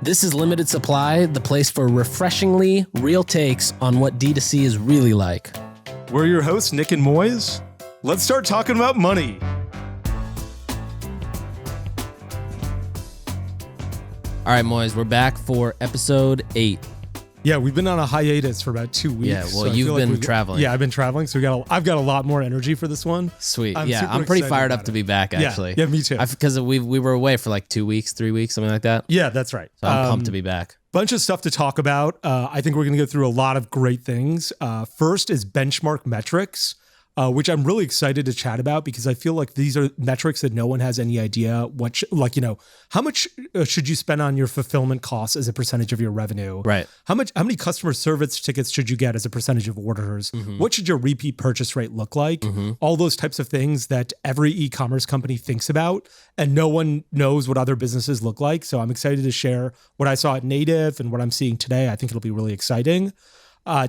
This is Limited Supply, the place for refreshingly real takes on what D2C is really like. We're your hosts, Nik and Moiz. Let's start talking about money. All right, Moiz, we're back for episode 8. Yeah, we've been on a hiatus for about 2 weeks. Yeah, well, you've been traveling. Yeah, I've been traveling, so I've got a lot more energy for this one. Sweet. I'm pretty fired up to be back, actually. Yeah, me too. Because we were away for like 2 weeks, 3 weeks, something like that. Yeah, that's right. So I'm pumped to be back. Bunch of stuff to talk about. I think we're going to go through a lot of great things. First is benchmark metrics, which I'm really excited to chat about because I feel like these are metrics that no one has any idea how much should you spend on your fulfillment costs as a percentage of your revenue? Right. How many customer service tickets should you get as a percentage of orders? Mm-hmm. What should your repeat purchase rate look like? Mm-hmm. All those types of things that every e-commerce company thinks about and no one knows what other businesses look like. So I'm excited to share what I saw at Native and what I'm seeing today. I think it'll be really exciting.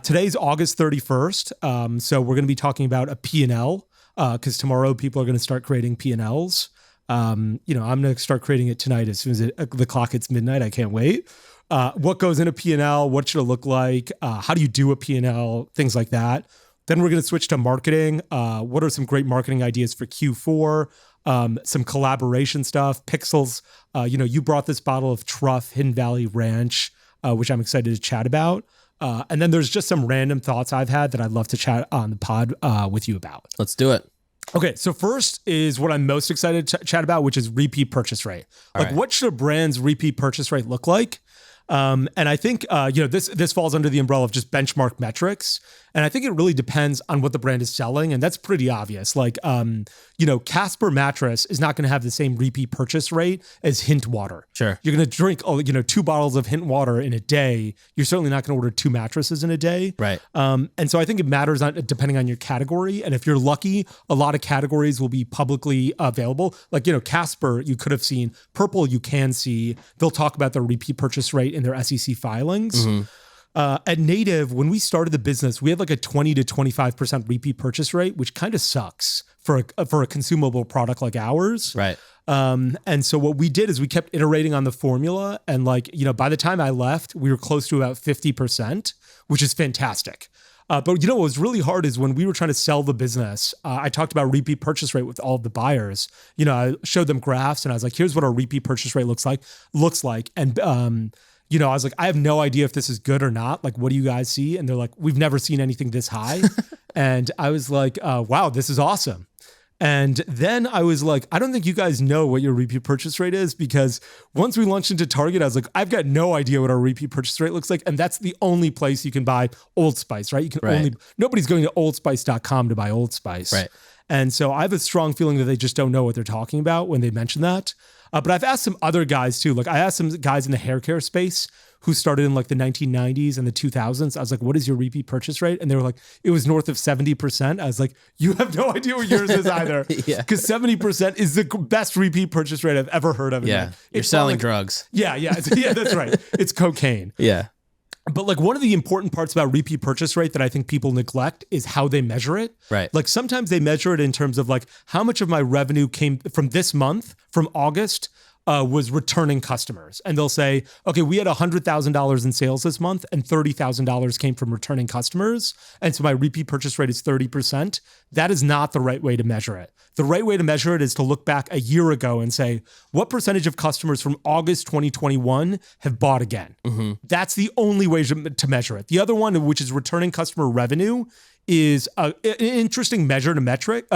Today's August 31st, so we're going to be talking about a P&L because tomorrow people are going to start creating P&Ls. I'm going to start creating it tonight as soon as the clock hits midnight. I can't wait. What goes in a P&L? What should it look like? How do you do a P&L? Things like that. Then we're going to switch to marketing. What are some great marketing ideas for Q4? Some collaboration stuff. Pixels. You brought this bottle of Truff Hidden Valley Ranch, which I'm excited to chat about. And then there's just some random thoughts I've had that I'd love to chat on the pod with you about. Let's do it. Okay, so first is what I'm most excited to chat about, which is repeat purchase rate. What should a brand's repeat purchase rate look like? And I think this falls under the umbrella of just benchmark metrics. And I think it really depends on what the brand is selling. And that's pretty obvious. Casper mattress is not going to have the same repeat purchase rate as Hint water. Sure. You're going to drink 2 bottles of Hint water in a day. You're certainly not going to order 2 mattresses in a day. Right. And so I think it matters depending on your category. And if you're lucky, a lot of categories will be publicly available. Casper, you could have seen. Purple, you can see. They'll talk about their repeat purchase rate in their SEC filings. Mm-hmm. At Native, when we started the business, we had like a 20 to 25% repeat purchase rate, which kind of sucks for a consumable product like ours. Right. And so what we did is we kept iterating on the formula. And by the time I left, we were close to about 50%, which is fantastic. But what was really hard is when we were trying to sell the business, I talked about repeat purchase rate with all of the buyers. I showed them graphs and I was like, here's what our repeat purchase rate looks like. And, I was like, I have no idea if this is good or not. Like, what do you guys see? And they're like, we've never seen anything this high. And I was like, wow, this is awesome. And then I was like, I don't think you guys know what your repeat purchase rate is because once we launched into Target, I was like, I've got no idea what our repeat purchase rate looks like. And that's the only place you can buy Old Spice, right? Nobody's going to oldspice.com to buy Old Spice. Right. And so I have a strong feeling that they just don't know what they're talking about when they mention that. But I've asked some other guys too. I asked some guys in the hair care space who started in the 1990s and the 2000s. I was like, what is your repeat purchase rate? And they were like, it was north of 70%. I was like, you have no idea what yours is either. Yeah. Because 70% is the best repeat purchase rate I've ever heard of. Yeah. You're selling drugs. Yeah. Yeah, that's right. It's cocaine. Yeah. But one of the important parts about repeat purchase rate that I think people neglect is how they measure it. Right. Sometimes they measure it in terms of how much of my revenue came from this month, from August, was returning customers. And they'll say, okay, we had $100,000 in sales this month and $30,000 came from returning customers. And so my repeat purchase rate is 30%. That is not the right way to measure it. The right way to measure it is to look back a year ago and say, what percentage of customers from August 2021 have bought again? Mm-hmm. That's the only way to measure it. The other one, which is returning customer revenue, is an interesting metric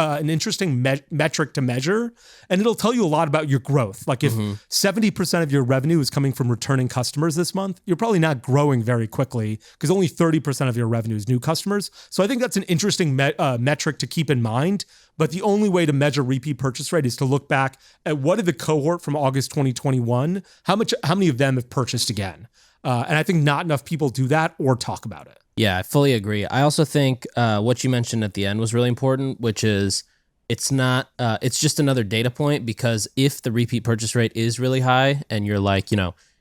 to measure, and it'll tell you a lot about your growth. If 70% of your revenue is coming from returning customers this month, you're probably not growing very quickly because only 30% of your revenue is new customers. So I think that's an interesting metric to keep in mind. But the only way to measure repeat purchase rate is to look back at what did the cohort from August 2021, how many of them have purchased again? And I think not enough people do that or talk about it. Yeah, I fully agree. I also think what you mentioned at the end was really important, which is it's just another data point because if the repeat purchase rate is really high and you're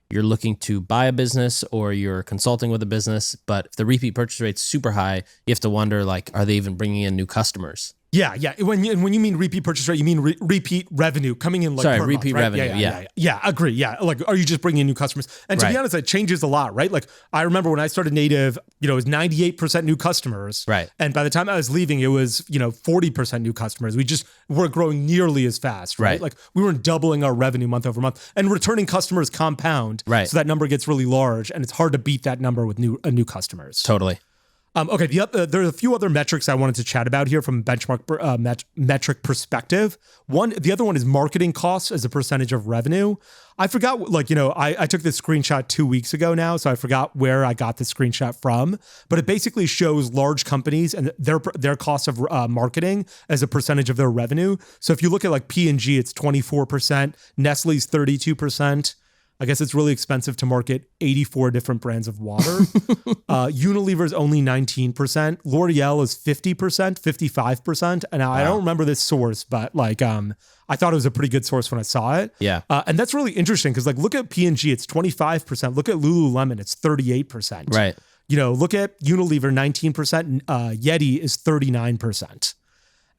you're looking to buy a business or you're consulting with a business, but if the repeat purchase rate's super high, you have to wonder, are they even bringing in new customers? Yeah. When you mean repeat purchase rate, you mean repeat revenue coming in like per repeat month, right? revenue. Yeah. Agree. Yeah. Like, are you just bringing in new customers? And to be honest, it changes a lot, right? Like, I remember when I started Native, it was 98% new customers. Right. And by the time I was leaving, it was, 40% new customers. We just weren't growing nearly as fast, right? Like, we weren't doubling our revenue month over month, and returning customers compound. Right. So that number gets really large, and it's hard to beat that number with new customers. Totally. Okay, there are a few other metrics I wanted to chat about here from a benchmark metric perspective. The other one is marketing costs as a percentage of revenue. I forgot, I took this screenshot 2 weeks ago now, so I forgot where I got the screenshot from, but it basically shows large companies and their cost of marketing as a percentage of their revenue. So if you look at like P&G, it's 24%, Nestle's 32%. I guess it's really expensive to market 84 different brands of water. Unilever is only 19%. L'Oreal is 50%, 55%. And I don't remember this source, but I thought it was a pretty good source when I saw it. Yeah. And that's really interesting because look at P&G, it's 25%. Look at Lululemon, it's 38%. Right. Look at Unilever, 19%. Yeti is 39%.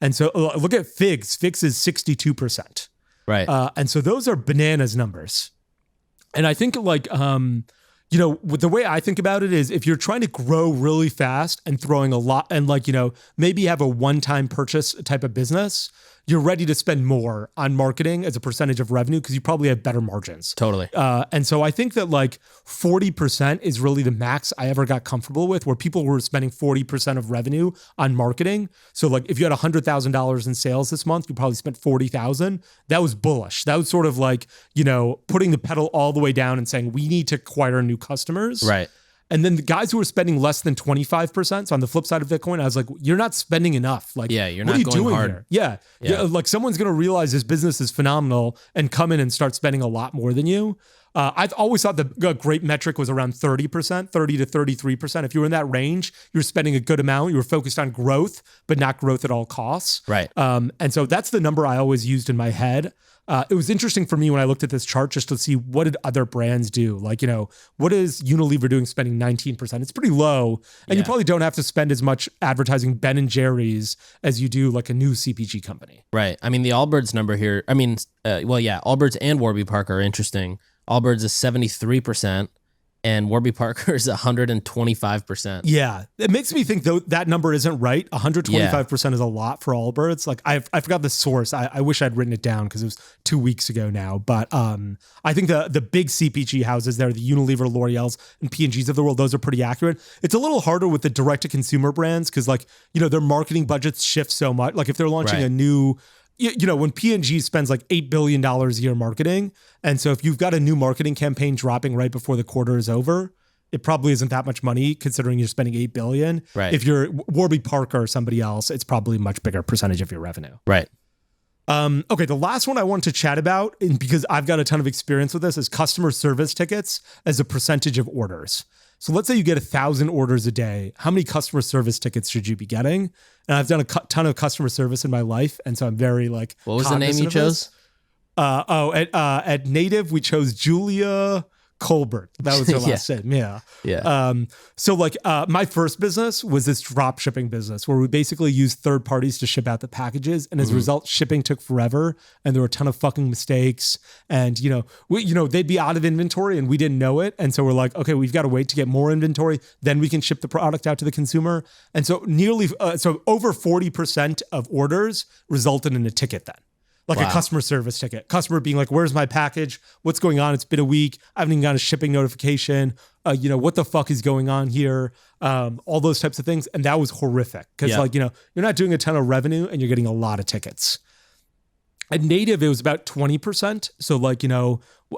And so look at Figs. Figs is 62%. Right. And so those are bananas numbers. And I think the way I think about it is if you're trying to grow really fast and throwing a lot and maybe have a one-time purchase type of business, you're ready to spend more on marketing as a percentage of revenue because you probably have better margins. Totally. And so I think that 40% is really the max I ever got comfortable with, where people were spending 40% of revenue on marketing. So if you had $100,000 in sales this month, you probably spent $40,000. That was bullish. That was sort of putting the pedal all the way down and saying, we need to acquire new customers. Right. And then the guys who are spending less than 25%, so on the flip side of Bitcoin, I was like, you're not spending enough. You're what not are you going doing hard. here? Yeah. Someone's going to realize this business is phenomenal and come in and start spending a lot more than you. I've always thought the great metric was around 30%, 30 to 33%. If you were in that range, you're spending a good amount. You were focused on growth, but not growth at all costs. Right. And so that's the number I always used in my head. It was interesting for me when I looked at this chart just to see what did other brands do? What is Unilever doing spending 19%? It's pretty low. And you probably don't have to spend as much advertising Ben & Jerry's as you do a new CPG company. Right. I mean, the Allbirds number here, Allbirds and Warby Parker are interesting. Allbirds is 73%. And Warby Parker is 125%. Yeah. It makes me think, though, that number isn't right. 125% is a lot for Allbirds. I forgot the source. I wish I'd written it down because it was 2 weeks ago now. But I think the big CPG houses there, the Unilever, L'Oreal's, and P&G's of the world, those are pretty accurate. It's a little harder with the direct-to-consumer brands because, their marketing budgets shift so much. If they're launching a new... when P&G spends $8 billion a year marketing, and so if you've got a new marketing campaign dropping right before the quarter is over, it probably isn't that much money considering you're spending $8 billion. Right. If you're Warby Parker or somebody else, it's probably a much bigger percentage of your revenue. Right. Okay, the last one I want to chat about, and because I've got a ton of experience with this, is customer service tickets as a percentage of orders. So let's say you get 1,000 orders a day. How many customer service tickets should you be getting? And I've done a ton of customer service in my life, and so I'm very What was the name you chose? At Native we chose Julia Colbert. That was her last name. Yeah. Yeah. So my first business was this drop shipping business where we basically used third parties to ship out the packages. And as a result, shipping took forever and there were a ton of fucking mistakes. And, they'd be out of inventory and we didn't know it. And so we're like, okay, we've got to wait to get more inventory. Then we can ship the product out to the consumer. And so over 40% of orders resulted in a ticket then. A customer service ticket. Customer being like, where's my package? What's going on? It's been a week. I haven't even got a shipping notification. What the fuck is going on here? All those types of things. And that was horrific because you're not doing a ton of revenue and you're getting a lot of tickets. At Native, it was about 20%. So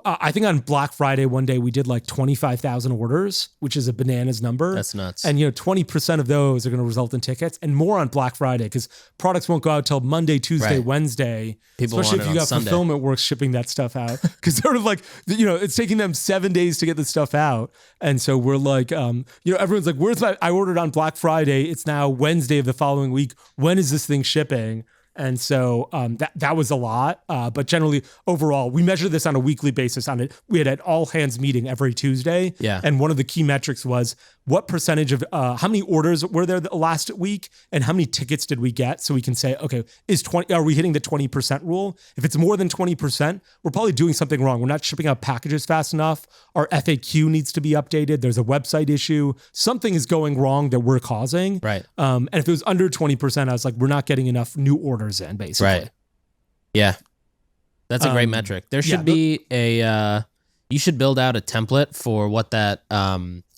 I think on Black Friday one day we did 25,000 orders, which is a bananas number. That's nuts. And 20% of those are going to result in tickets, and more on Black Friday because products won't go out till Monday, Tuesday, Wednesday. People especially want if you got Sunday. fulfillment works shipping that stuff out because sort of it's taking them 7 days to get the stuff out. And so we're everyone's like, I ordered on Black Friday. It's now Wednesday of the following week. When is this thing shipping? And so that was a lot. But generally, overall, we measure this on a weekly basis. We had an all hands meeting every Tuesday. Yeah. And one of the key metrics was what percentage of how many orders were there the last week and how many tickets did we get? So we can say, okay, are we hitting the 20% rule? If it's more than 20%, we're probably doing something wrong. We're not shipping out packages fast enough. Our FAQ needs to be updated. There's a website issue. Something is going wrong that we're causing. Right. And if it was under 20%, I was like, we're not getting enough new orders in, basically. Right. Yeah. That's a great metric. There should be you should build out a template for what that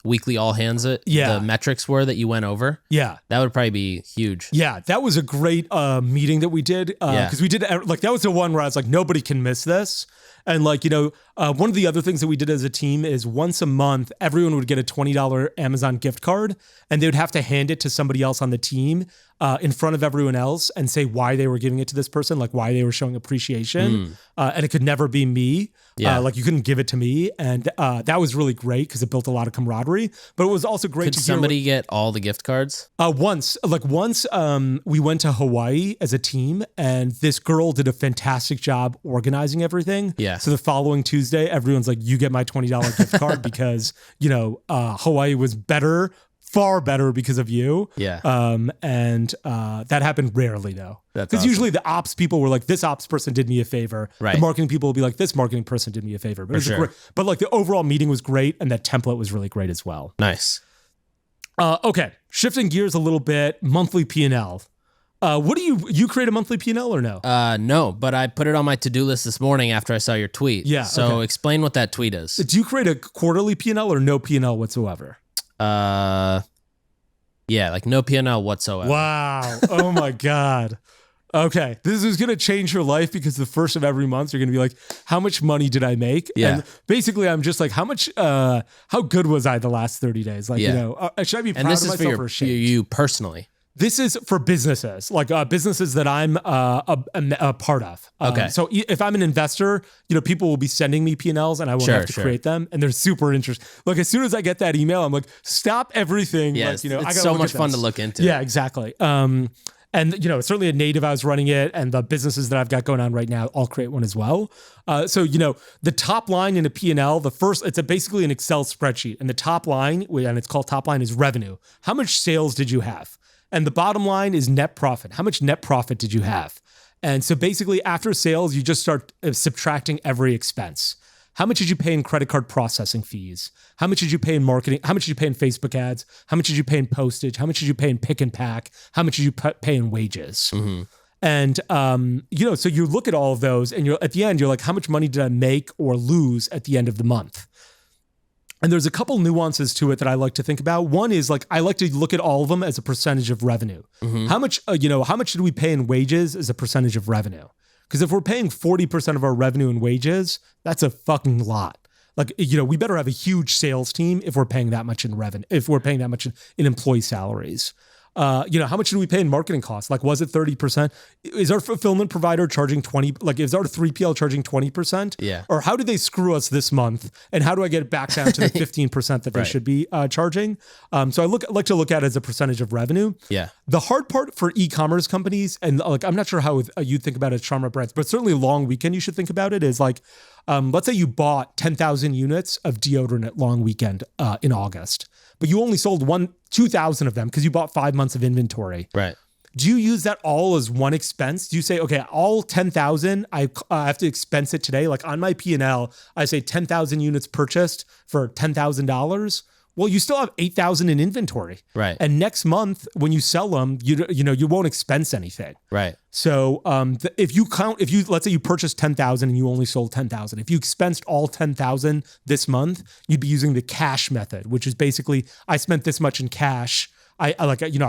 weekly all hands the metrics were that you went over. Yeah. That would probably be huge. Yeah. That was a great meeting that we did. Because we did, like, that was the one where I was like, nobody can miss this. And like, one of the other things that we did as a team is once a month, everyone would get a $20 Amazon gift card and they would have to hand it to somebody else on the team in front of everyone else and say why they were giving it to this person, like why they were showing appreciation. And it could never be me. Like you couldn't give it to me. And that was really great because it built a lot of camaraderie, but it was also great to somebody get all the gift cards? Once we went to Hawaii as a team and this girl did a fantastic job organizing everything. Yeah. So the following Tuesday, everyone's like, you get my $20 gift card because, Hawaii was better, far better because of you. Yeah. And that happened rarely though. Because awesome. usually the ops people were like, this ops person did me a favor. Right. The marketing people will be like, this marketing person did me a favor. But, but like the overall meeting was great and that template was really great as well. Nice. Okay. Shifting gears a little bit, monthly P&L. What do you create a monthly P&L or no? No, but I put it on my to-do list this morning after I saw your tweet. Yeah. So explain what that tweet is. Do you create a quarterly P&L or no P&L whatsoever? Yeah, like no P&L whatsoever. Wow. Oh my God. Okay. This is going to change your life because the first of every month you're going to be like, how much money did I make? Yeah. And basically I'm just like, how good was I the last 30 days? Like, should I be proud of myself or shame? You personally. This is for businesses, like businesses that I'm a part of. Okay. So if I'm an investor, people will be sending me P&Ls and I won't have to create them. And they're super interesting. Like as soon as I get that email, I'm like, stop everything. Yeah, like, it's so much fun to look into. Yeah, exactly. And certainly a native, I was running it, and the businesses that I've got going on right now, I'll create one as well. So the top line in a P&L, it's basically an Excel spreadsheet, and the top line, and it's called top line, is revenue. How much sales did you have? And the bottom line is net profit. How much net profit did you have? And so basically after sales, you just start subtracting every expense. How much did you pay in credit card processing fees? How much did you pay in marketing? How much did you pay in Facebook ads? How much did you pay in postage? How much did you pay in pick and pack? How much did you pay in wages? Mm-hmm. And, so you look at all of those and at the end, you're like, how much money did I make or lose at the end of the month? And there's a couple nuances to it that I like to think about. One is like, I like to look at all of them as a percentage of revenue. Mm-hmm. How much did we pay in wages as a percentage of revenue? Because if we're paying 40% of our revenue in wages, that's a fucking lot. Like, we better have a huge sales team if we're paying that much in revenue, if we're paying that much in employee salaries. How much did we pay in marketing costs? Like, was it 30%? Is our fulfillment provider charging 20? Like, is our 3PL charging 20%? Yeah. Or how did they screw us this month? And how do I get it back down to the 15% that they should be charging? So I like to look at it as a percentage of revenue. Yeah. The hard part for e-commerce companies, and like, I'm not sure how you think about it at Charma Brands, but certainly long weekend, you should think about it is like, let's say you bought 10,000 units of deodorant at long weekend in August, but you only sold 2,000 of them because you bought 5 months of inventory. Right. Do you use that all as one expense? Do you say, okay, all 10,000, I have to expense it today? Like on my P&L, I say 10,000 units purchased for $10,000. Well, you still have 8,000 in inventory. Right. And next month when you sell them, you won't expense anything. Right. So if let's say you purchased 10,000 and you only sold 10,000, if you expensed all 10,000 this month, you'd be using the cash method, which is basically I spent this much in cash. I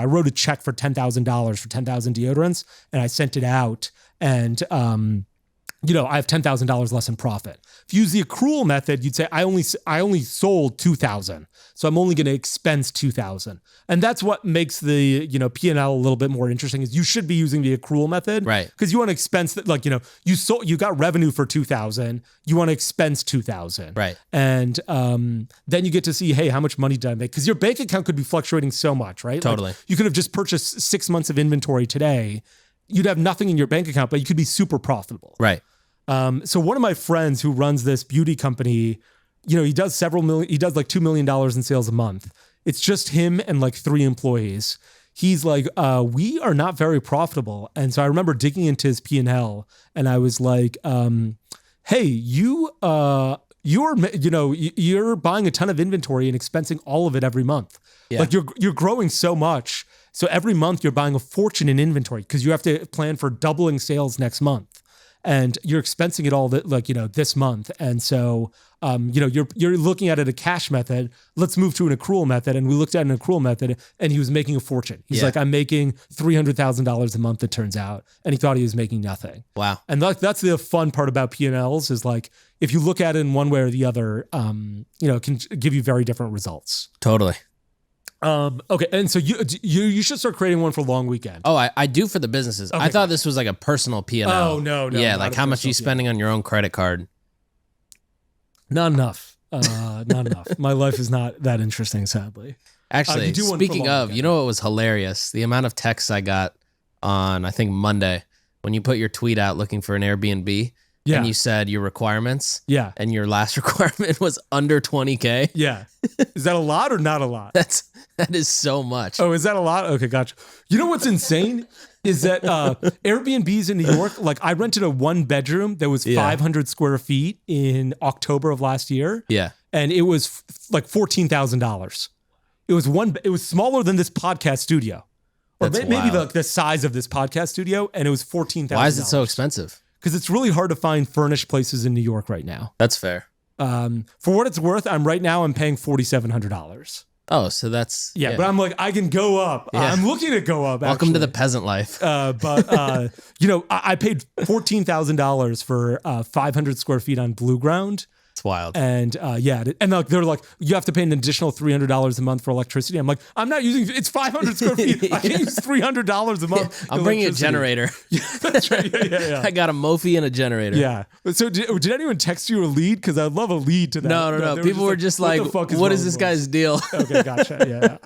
wrote a check for $10,000 for 10,000 deodorants and I sent it out and I have $10,000 less in profit. If you use the accrual method, you'd say I only sold 2,000, so I'm only going to expense 2,000, and that's what makes the P&L a little bit more interesting. Is you should be using the accrual method, right? Because you want to expense that, you got revenue for 2,000, you want to expense 2,000, right? And then you get to see, hey, how much money did I make? Because your bank account could be fluctuating so much, right? Totally. Like, you could have just purchased 6 months of inventory today. you'd have nothing in your bank account, but you could be super profitable. Right. So one of my friends who runs this beauty company, he does he does like $2 million in sales a month. It's just him and like 3 employees. He's like, we are not very profitable. And so I remember digging into his P&L and I was like, hey, you're buying a ton of inventory and expensing all of it every month. Yeah. Like you're growing so much. So every month you're buying a fortune in inventory because you have to plan for doubling sales next month. And you're expensing it all this month. And so, you're looking at it a cash method. Let's move to an accrual method. And we looked at an accrual method and he was making a fortune. He's like, I'm making $300,000 a month, it turns out. And he thought he was making nothing. Wow. And that's the fun part about P&Ls is like, if you look at it in one way or the other, it can give you very different results. Totally. Okay, and so you should start creating one for long weekend. Oh, I do for the businesses. Okay, I thought this was like a personal P&L. Oh, no. Yeah, like how much are you spending on your own credit card? Not enough. Not enough. My life is not that interesting, sadly. Actually, speaking of, you know what was hilarious? The amount of texts I got on, I think, Monday when you put your tweet out looking for an Airbnb. Yeah. And you said your requirements. Yeah. And your last requirement was under 20K. Yeah. Is that a lot or not a lot? That is so much. Oh, is that a lot? Okay, gotcha. You know what's insane is that Airbnbs in New York, like I rented a 1-bedroom that was 500 square feet in October of last year. Yeah. And it was like $14,000. It was smaller than this podcast studio. Or maybe the size of this podcast studio, and it was $14,000. Why is it so expensive? Because it's really hard to find furnished places in New York right now. That's fair. For what it's worth, I'm paying $4,700. Oh, so that's... Yeah, but I'm like, I can go up. Yeah. I'm looking to go up, Welcome to the peasant life. But I paid $14,000 for 500 square feet on Blue Ground. It's wild. And they're like, you have to pay an additional $300 a month for electricity. I'm like, I'm not using, it's 500 square feet. I can't use $300 a month. I'm bringing a generator. Yeah, that's right. Yeah. I got a Mophie and a generator. Yeah. So did anyone text you a lead? Because I'd love a lead to that. No. People were just like, what is this guy's deal? Okay, gotcha.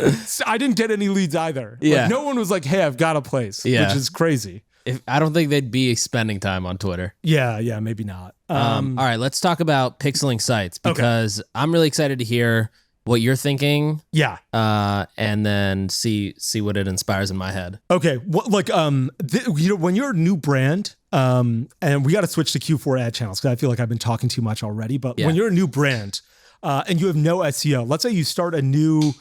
Yeah. So I didn't get any leads either. Yeah. Like, no one was like, hey, I've got a place, which is crazy. I don't think they'd be spending time on Twitter. Yeah, maybe not. All right, let's talk about pixeling sites because I'm really excited to hear what you're thinking. Yeah. And then see what it inspires in my head. Okay. When you're a new brand, and we got to switch to Q4 ad channels because I feel like I've been talking too much already. But when you're a new brand, and you have no SEO, let's say you start a new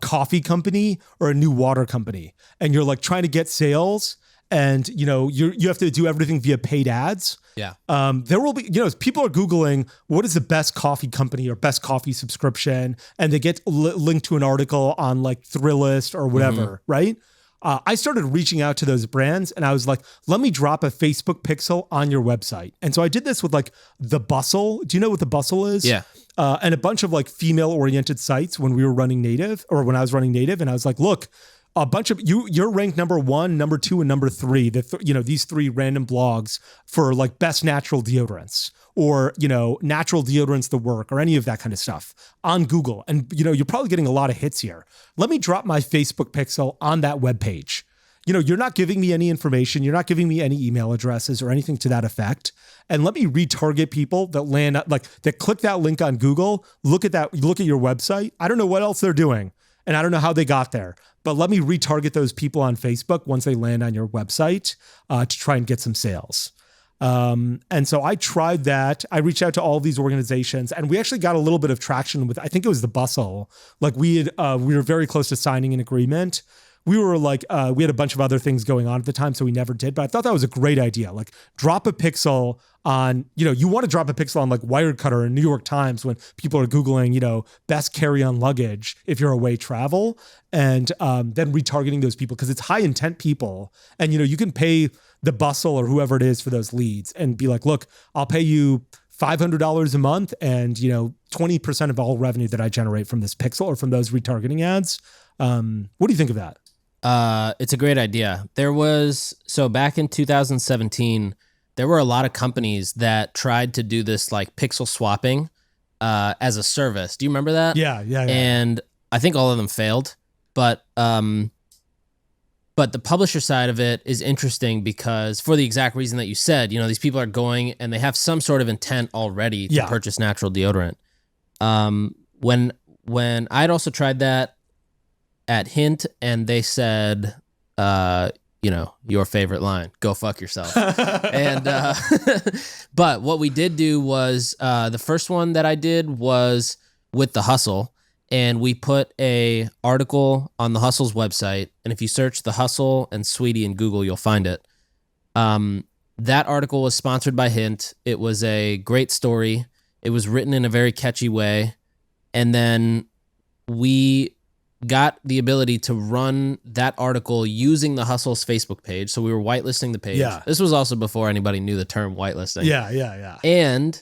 coffee company or a new water company, and you're like trying to get sales. And, you have to do everything via paid ads. Yeah. There will be, people are Googling what is the best coffee company or best coffee subscription, and they get linked to an article on like Thrillist or whatever, right? I started reaching out to those brands and I was like, let me drop a Facebook pixel on your website. And so I did this with like The Bustle. Do you know what The Bustle is? Yeah. And a bunch of like female oriented sites when we were running native or when I was running native. And I was like, look, a bunch of you're ranked number 1, number 2, and number 3. These 3 random blogs for like best natural deodorants or, natural deodorants that work or any of that kind of stuff on Google. And, you're probably getting a lot of hits here. Let me drop my Facebook pixel on that webpage. You're not giving me any information. You're not giving me any email addresses or anything to that effect. And let me retarget people that land that click that link on Google. Look at your website. I don't know what else they're doing. And I don't know how they got there, but let me retarget those people on Facebook once they land on your website to try and get some sales. And so I tried that. I reached out to all these organizations and we actually got a little bit of traction with, I think it was The Bustle. Like we were very close to signing an agreement. We were like, we had a bunch of other things going on at the time, so we never did. But I thought that was a great idea. Like drop a pixel on, you want to drop a pixel on like Wirecutter and New York Times when people are Googling, best carry-on luggage if you're away travel, and then retargeting those people because it's high intent people. And, you can pay The Bustle or whoever it is for those leads and be like, look, I'll pay you $500 a month and, 20% of all revenue that I generate from this pixel or from those retargeting ads. What do you think of that? It's a great idea. Back in 2017, there were a lot of companies that tried to do this like pixel swapping as a service. Do you remember that? Yeah. And I think all of them failed. But But the publisher side of it is interesting because for the exact reason that you said, these people are going and they have some sort of intent already to purchase natural deodorant. When I'd also tried that at Hint and they said, your favorite line, go fuck yourself. And, but what we did do was, the first one that I did was with The Hustle. And we put a article on The Hustle's website. And if you search The Hustle and Sweetie in Google, you'll find it. That article was sponsored by Hint. It was a great story. It was written in a very catchy way. And then we got the ability to run that article using The Hustle's Facebook page. So we were whitelisting the page. Yeah. This was also before anybody knew the term whitelisting. Yeah. And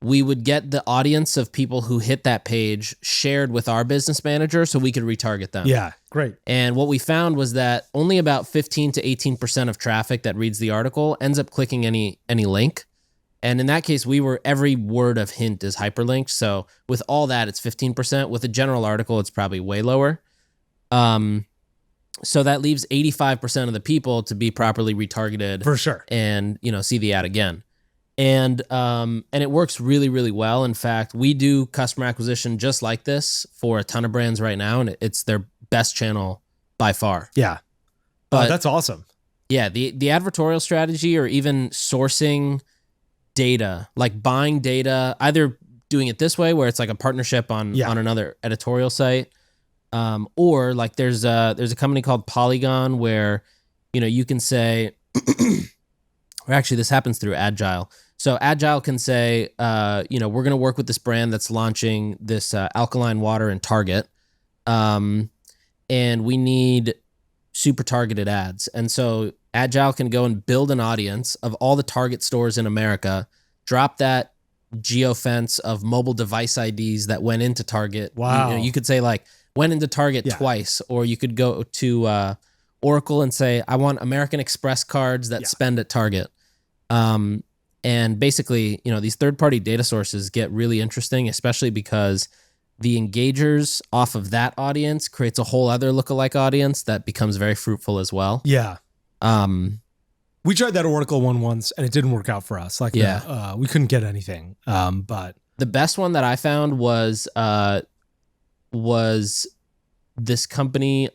we would get the audience of people who hit that page shared with our business manager so we could retarget them. Yeah, great. And what we found was that only about 15 to 18% of traffic that reads the article ends up clicking any link. And in that case, every word of Hint is hyperlinked. So with all that, it's 15%. With a general article, it's probably way lower. So that leaves 85% of the people to be properly retargeted. For sure. And, see the ad again. And it works really, really well. In fact, we do customer acquisition just like this for a ton of brands right now, and it's their best channel by far. Yeah. But that's awesome. Yeah, the advertorial strategy or even sourcing data, like buying data, either doing it this way where it's like a partnership on another editorial site, or like there's a company called Polygon where, you can say, or actually this happens through Agile. So Agile can say, we're going to work with this brand that's launching this alkaline water in Target, and we need super targeted ads. And so Agile can go and build an audience of all the Target stores in America, drop that geofence of mobile device IDs that went into Target. Wow. You could say like went into Target twice, or you could go to Oracle and say, I want American Express cards that spend at Target. And basically, these third-party data sources get really interesting, especially because the engagers off of that audience creates a whole other lookalike audience that becomes very fruitful as well. Yeah. We tried that Oracle one once and it didn't work out for us. Like, we couldn't get anything. But the best one that I found was this company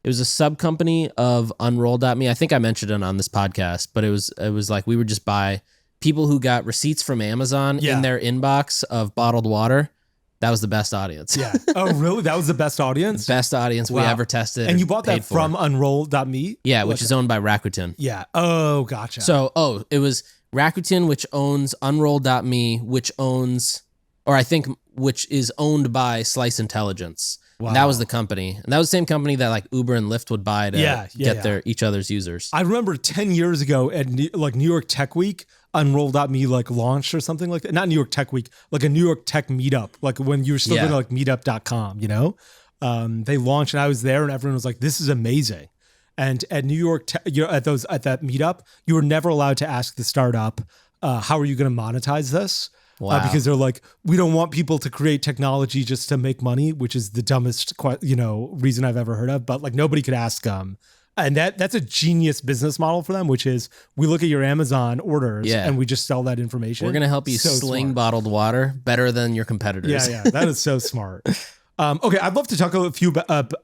it was a sub company of Unroll.me. I think I mentioned it on this podcast, but it was like we would just buy people who got receipts from Amazon in their inbox of bottled water. That was the best audience. Yeah. Oh, really? That was the best audience? Best audience we ever tested. And you bought that from Unroll.me? Yeah, which is owned by Rakuten. Yeah. Oh, gotcha. So, it was Rakuten, which owns Unroll.me, which is owned by Slice Intelligence. Wow. That was the company. And that was the same company that like Uber and Lyft would buy to get each other's users. I remember 10 years ago at New York Tech Week, Unroll.me like launched or something like that. Not New York Tech Week, like a New York Tech meetup. Like when you were still going to like meetup.com, they launched and I was there and everyone was like, this is amazing. And at New York, at that meetup, you were never allowed to ask the startup, how are you going to monetize this? Wow. Because they're like, we don't want people to create technology just to make money, which is the dumbest, reason I've ever heard of. But like nobody could ask them. And that's a genius business model for them, which is we look at your Amazon orders and we just sell that information. We're going to help you sling bottled water better than your competitors. Yeah. That is so smart. Okay, I'd love to talk a few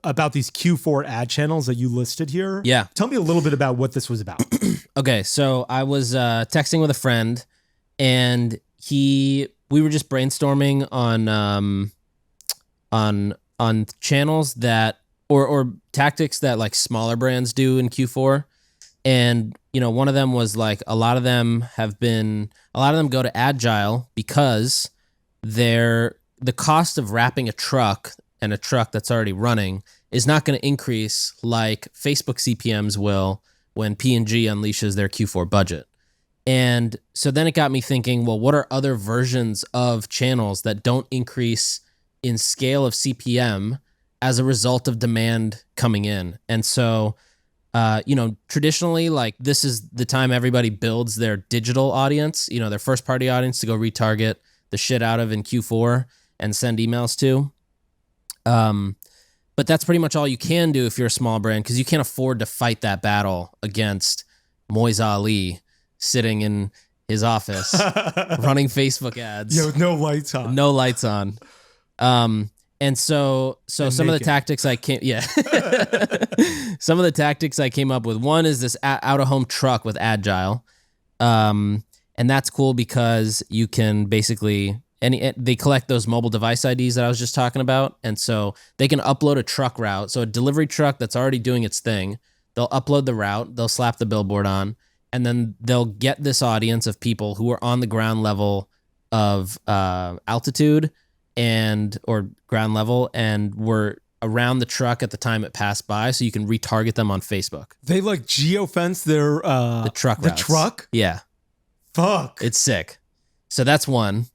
about these Q4 ad channels that you listed here. Yeah. Tell me a little bit about what this was about. Okay, so I was texting with a friend and we were just brainstorming on channels that or tactics that like smaller brands do in Q4. And one of them was like a lot of them go to Agile because the cost of wrapping a truck and a truck that's already running is not going to increase like Facebook CPMs will when P&G unleashes their Q4 budget. And so then it got me thinking, well, what are other versions of channels that don't increase in scale of CPM as a result of demand coming in? And so, traditionally, like this is the time everybody builds their digital audience, their first party audience to go retarget the shit out of in Q4 and send emails to. But that's pretty much all you can do if you're a small brand, because you can't afford to fight that battle against Moiz Ali sitting in his office running Facebook ads. Yeah, with no lights on. No lights on. And so some naked. of the tactics I came, some of the tactics I came up with. One is this out-of-home truck with Agile. And that's cool because you can basically, they collect those mobile device IDs that I was just talking about. And so they can upload a truck route. So a delivery truck that's already doing its thing, they'll upload the route, they'll slap the billboard on, and then they'll get this audience of people who are on the ground level of altitude or ground level and were around the truck at the time it passed by, so you can retarget them on Facebook. They like geofence their the truck routes. The truck? Yeah. Fuck. It's sick. So that's one.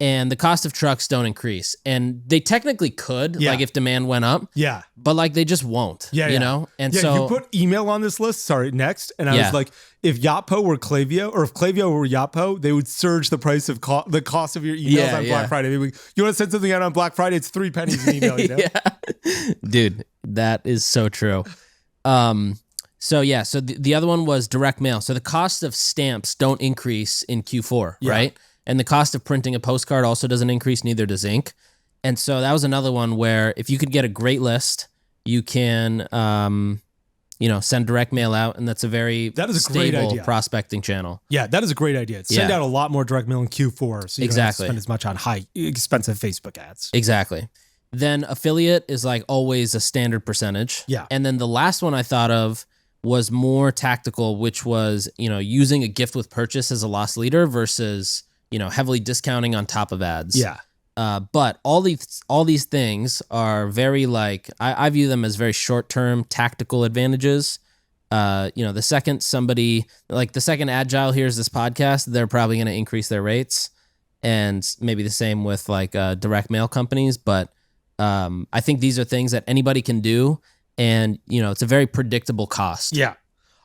And the cost of trucks don't increase. And they technically could, like if demand went up. Yeah. But like they just won't. Yeah. You know? And yeah, so you put email on this list. Sorry, next. And I was like, if Yotpo were Klaviyo, or if Klaviyo were Yotpo, they would surge the price of the cost of your emails on Black Friday. You want to send something out on Black Friday, it's 3 pennies an email, you know? Dude, that is so true. So the other one was direct mail. So the cost of stamps don't increase in Q4, right? And the cost of printing a postcard also doesn't increase, neither does ink. And so that was another one where if you could get a great list, you can, send direct mail out, and that's a very stable prospecting channel. Yeah, that is a great idea. Send out a lot more direct mail in Q4, so you don't have to spend as much on high, expensive Facebook ads. Exactly. Then affiliate is like always a standard percentage. Yeah. And then the last one I thought of was more tactical, which was, using a gift with purchase as a loss leader versus, heavily discounting on top of ads. Yeah. But all these things are very I view them as very short-term tactical advantages. The second the second Agile hears this podcast, they're probably going to increase their rates, and maybe the same with direct mail companies. But I think these are things that anybody can do, and it's a very predictable cost. Yeah.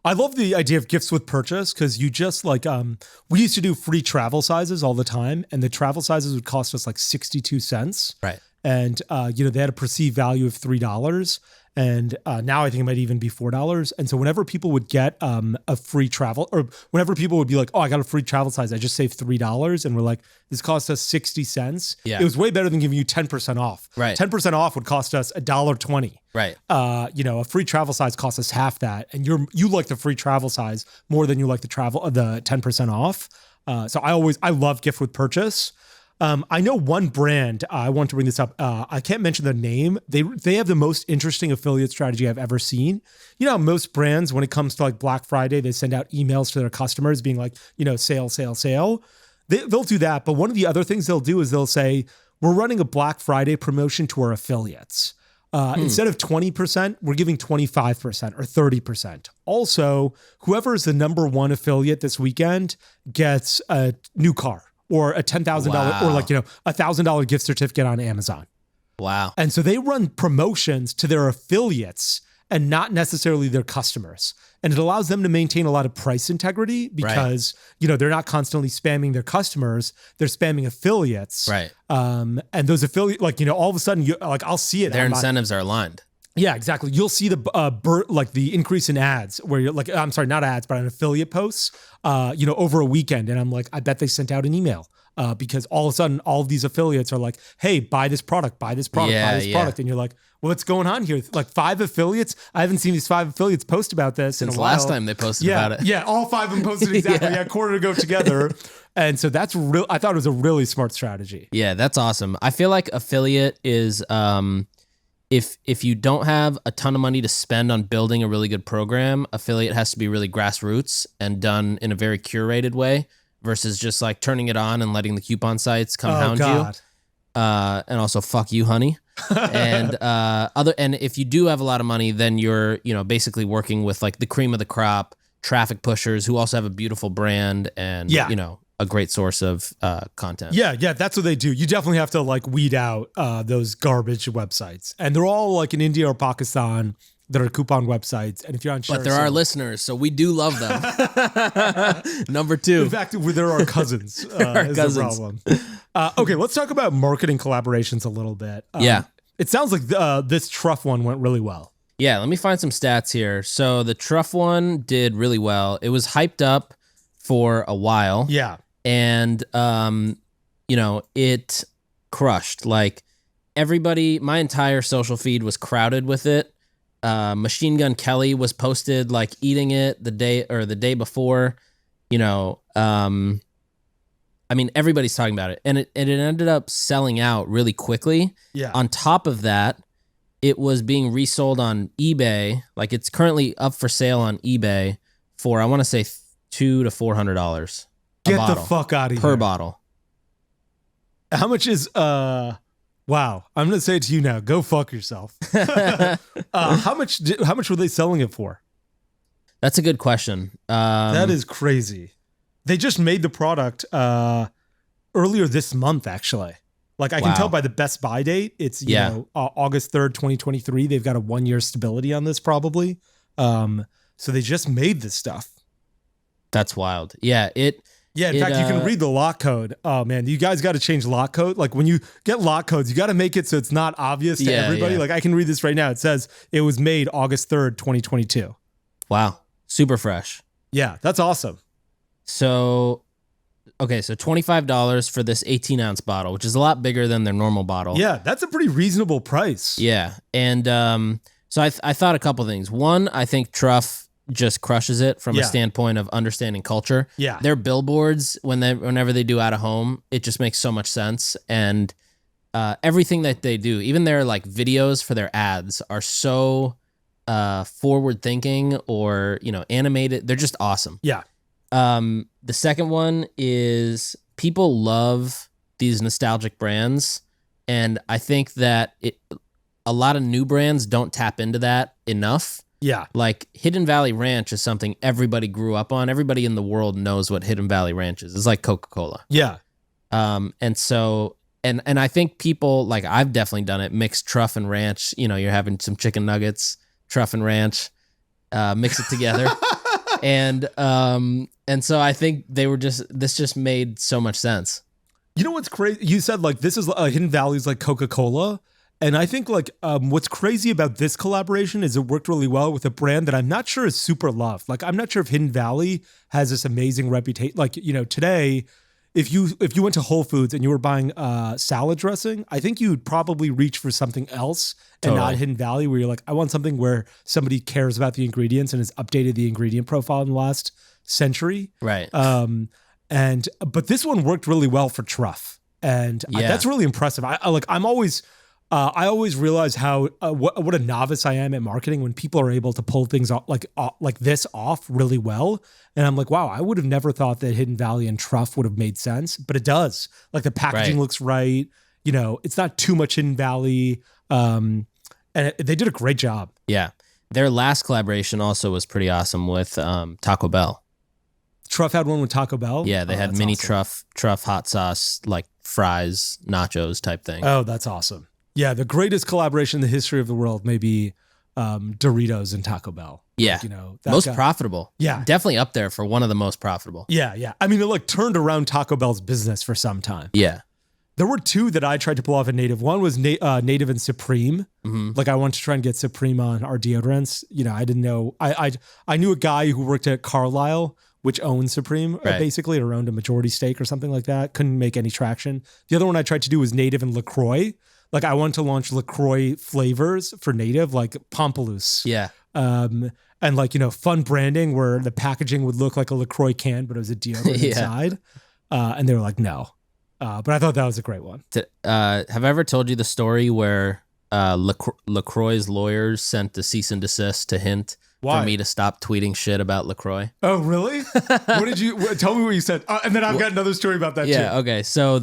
I love the idea of gifts with purchase, because you just we used to do free travel sizes all the time, and the travel sizes would cost us 62 cents. Right. And, they had a perceived value of $3. And now I think it might even be $4. And so whenever people would get a free travel, or whenever people would be like, oh, I got a free travel size, I just saved $3. And we're like, this cost us 60 cents. Yeah. It was way better than giving you 10% off. Right. 10% off would cost us $1.20. Right. A free travel size costs us half that. And you like the free travel size more than you like the 10% off. So I love gift with purchase. I know one brand, I want to bring this up. I can't mention the name. They have the most interesting affiliate strategy I've ever seen. Most brands, when it comes to Black Friday, they send out emails to their customers being sale, sale, sale. They'll do that. But one of the other things they'll do is they'll say, we're running a Black Friday promotion to our affiliates. Instead of 20%, we're giving 25% or 30%. Also, whoever is the number one affiliate this weekend gets a new car, or a $10,000 or $1,000 gift certificate on Amazon. Wow. And so they run promotions to their affiliates and not necessarily their customers. And it allows them to maintain a lot of price integrity because, they're not constantly spamming their customers, they're spamming affiliates. Right. And those affiliate, all of a sudden, I'll see it. Their incentives are aligned. Yeah, exactly. You'll see the increase in ads where you're I'm sorry, not ads, but on affiliate posts, over a weekend. And I'm like, I bet they sent out an email because all of a sudden all of these affiliates are like, hey, buy this product, buy this product, buy this product. And you're like, well, what's going on here? 5 affiliates? I haven't seen these 5 affiliates post about this since in a while. Last time they posted about it. Yeah, all 5 of them posted exactly a quarter to go together. And so that's I thought it was a really smart strategy. Yeah, that's awesome. I feel like affiliate is if you don't have a ton of money to spend on building a really good program, affiliate has to be really grassroots and done in a very curated way versus just turning it on and letting the coupon sites come hound you. And also fuck you, honey. And and if you do have a lot of money, then you're, basically working with the cream of the crop, traffic pushers who also have a beautiful brand and, a great source of content. Yeah, that's what they do. You definitely have to weed out those garbage websites. And they're all in India or Pakistan that are coupon websites. And if you're unsure, but they're our listeners, so we do love them. Number 2. In fact, they're our cousins. Is the problem. Okay, let's talk about marketing collaborations a little bit. It sounds like this Truff one went really well. Yeah, let me find some stats here. So the Truff one did really well. It was hyped up for a while. Yeah. And, it crushed. Like, everybody, my entire social feed was crowded with it. Machine Gun Kelly was posted, like, eating it the day before. Everybody's talking about it. And it ended up selling out really quickly. Yeah. On top of that, it was being resold on eBay. Like, it's currently up for sale on eBay for, I want to say, $200 to $400. Get the fuck out of here. Per bottle. How much is, wow, I'm going to say it to you now. Go fuck yourself. How much were they selling it for? That's a good question. That is crazy. They just made the product earlier this month, actually. Like, I can tell by the Best Buy date. It's, August 3rd, 2023. They've got a 1-year stability on this, probably. So they just made this stuff. That's wild. Yeah, in fact, you can read the lock code. Oh, man, you guys got to change lock code. Like, when you get lock codes, you got to make it so it's not obvious to everybody. Yeah. Like, I can read this right now. It says it was made August 3rd, 2022. Wow. Super fresh. Yeah, that's awesome. So $25 for this 18-ounce bottle, which is a lot bigger than their normal bottle. Yeah, that's a pretty reasonable price. Yeah, and so I thought a couple things. One, I think Truff just crushes it from a standpoint of understanding culture. Yeah, their billboards whenever they do out of home, it just makes so much sense, and everything that they do, even their like videos for their ads, are so forward thinking or animated. They're just awesome. Yeah. The second one is people love these nostalgic brands, and I think that a lot of new brands don't tap into that enough. Yeah. Like Hidden Valley Ranch is something everybody grew up on. Everybody in the world knows what Hidden Valley Ranch is. It's like Coca-Cola. Yeah. And so and I think people, like, I've definitely done it, mixed Truff and ranch. You're having some chicken nuggets, Truff and ranch, mix it together. And so I think this just made so much sense. You know what's crazy? You said like this is Hidden Valley's like Coca-Cola. And I think like what's crazy about this collaboration is it worked really well with a brand that I'm not sure is super loved. Like, I'm not sure if Hidden Valley has this amazing reputation. Like, today, if you went to Whole Foods and you were buying salad dressing, I think you'd probably reach for something else and not Hidden Valley, where you're like, I want something where somebody cares about the ingredients and has updated the ingredient profile in the last century. Right. But this one worked really well for Truff, and that's really impressive. I always realize how what a novice I am at marketing when people are able to pull things off like this off really well. And I'm like, wow, I would have never thought that Hidden Valley and Truff would have made sense, but it does. Like, the packaging looks right. It's not too much Hidden Valley. And they did a great job. Yeah. Their last collaboration also was pretty awesome with Taco Bell. Truff had one with Taco Bell? Yeah, they had mini awesome. Truff hot sauce, like fries, nachos type thing. Oh, that's awesome. Yeah, the greatest collaboration in the history of the world may be Doritos and Taco Bell. Yeah, most profitable. Yeah, definitely up there for one of the most profitable. Yeah. I mean, it like turned around Taco Bell's business for some time. Yeah, there were two that I tried to pull off at Native. One was Native and Supreme. Mm-hmm. Like, I wanted to try and get Supreme on our deodorants. I didn't know. I knew a guy who worked at Carlisle, which owned Supreme, basically, or owned a majority stake or something like that. Couldn't make any traction. The other one I tried to do was Native and LaCroix. Like, I wanted to launch LaCroix flavors for Native, like Pompaloose. Yeah. And like, fun branding where the packaging would look like a LaCroix can, but it was a deodorant inside. And they were like, no. But I thought that was a great one. Have I ever told you the story where LaCroix's lawyers sent a cease and desist to Hint for me to stop tweeting shit about LaCroix? Oh, really? What did you tell me what you said? And then I've got another story about that too. Yeah. Okay. So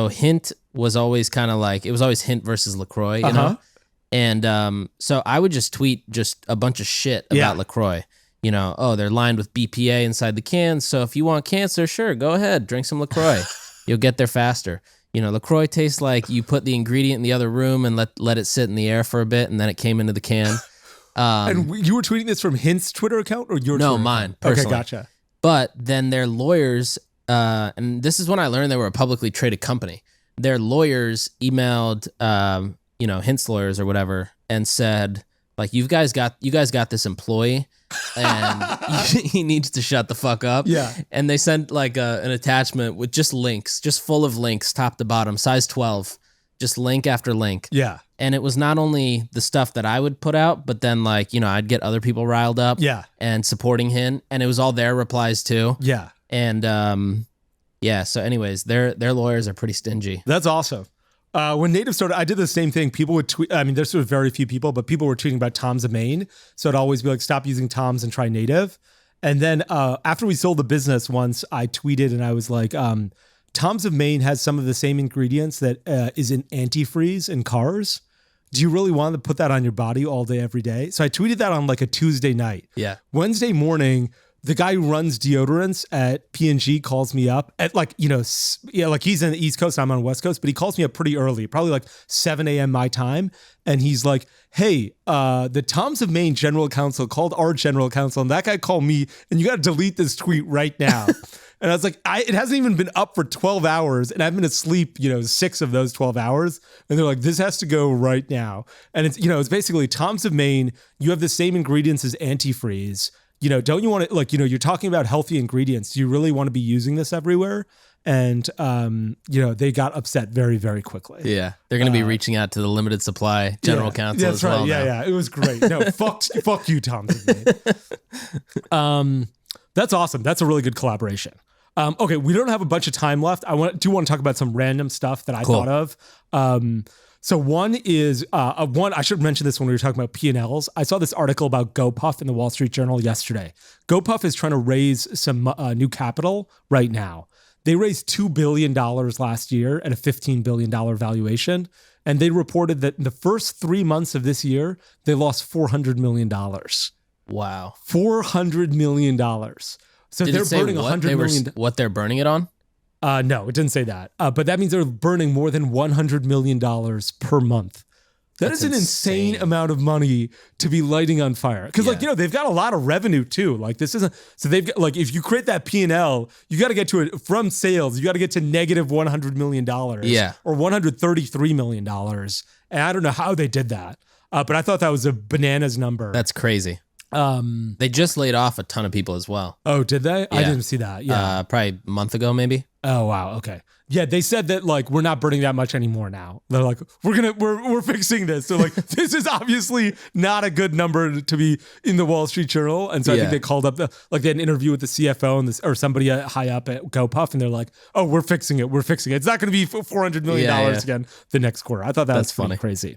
Hint was always kind of like, it was always Hint versus LaCroix, you know? And so I would just tweet just a bunch of shit about LaCroix. They're lined with BPA inside the cans, so if you want cancer, sure, go ahead, drink some LaCroix. You'll get there faster. LaCroix tastes like you put the ingredient in the other room and let it sit in the air for a bit, and then it came into the can. And you were tweeting this from Hint's Twitter account or your No, Twitter mine, account? personally. Okay, gotcha. But then their lawyers, and this is when I learned they were a publicly traded company. their lawyers emailed, Hint's lawyers or whatever, and said, like, you guys got this employee, and he needs to shut the fuck up. Yeah. And they sent like an attachment with just links, just full of links, top to bottom, size 12, just link after link. Yeah. And it was not only the stuff that I would put out, but then like, I'd get other people riled up. Yeah. And supporting him, and it was all their replies too. Yeah. And so anyways, their lawyers are pretty stingy. That's awesome. When Native started, I did the same thing. People would tweet. I mean, there's sort of very few people, but people were tweeting about Toms of Maine. So it'd always be like, stop using Toms and try Native. And then after we sold the business once, I tweeted and I was like, Toms of Maine has some of the same ingredients that is in antifreeze in cars. Do you really want to put that on your body all day, every day? So I tweeted that on like a Tuesday night. Yeah. Wednesday morning, the guy who runs deodorants at P&G calls me up at like, like he's in the East Coast, I'm on the West Coast, but he calls me up pretty early, probably like 7 a.m. my time. And he's like, hey, the Toms of Maine general counsel called our general counsel, and that guy called me, and you got to delete this tweet right now. And I was like, it hasn't even been up for 12 hours, and I've been asleep, 6 of those 12 hours. And they're like, this has to go right now. And it's, it's basically Toms of Maine. You have the same ingredients as antifreeze. Don't you want to, like, you're talking about healthy ingredients. Do you really want to be using this everywhere? And, they got upset very, very quickly. Yeah. They're going to be reaching out to the limited supply general counsel as well. Yeah, yeah. It was great. No, fuck you, Toms of Maine. That's awesome. That's a really good collaboration. Okay, we don't have a bunch of time left. I want to talk about some random stuff that I thought of. So one is, I should mention this when we were talking about P&Ls. I saw this article about GoPuff in the Wall Street Journal yesterday. GoPuff is trying to raise some new capital right now. They raised $2 billion last year at a $15 billion valuation. And they reported that in the first 3 months of this year, they lost $400 million. Wow. $400 million. So they're burning $100 million. What they're burning it on? No, it didn't say that. But that means they're burning more than $100 million per month. That's an insane amount of money to be lighting on fire. Because they've got a lot of revenue too. Like this isn't, so they've got, like, if you create that P&L, you got to get to it from sales. You got to get to negative $100 million. Yeah. Or $133 million. And I don't know how they did that. But I thought that was a bananas number. That's crazy. They just laid off a ton of people as well. Oh, did they? Yeah. I didn't see that. Yeah. Probably a month ago, maybe. Oh, wow. Okay. Yeah, they said that like we're not burning that much anymore now. They're like, we're fixing this. So like this is obviously not a good number to be in the Wall Street Journal. And so I think they called up they had an interview with the CFO and or somebody high up at GoPuff, and they're like, oh, we're fixing it. We're fixing it. It's not going to be $400 million again the next quarter. I thought that's funny. Crazy.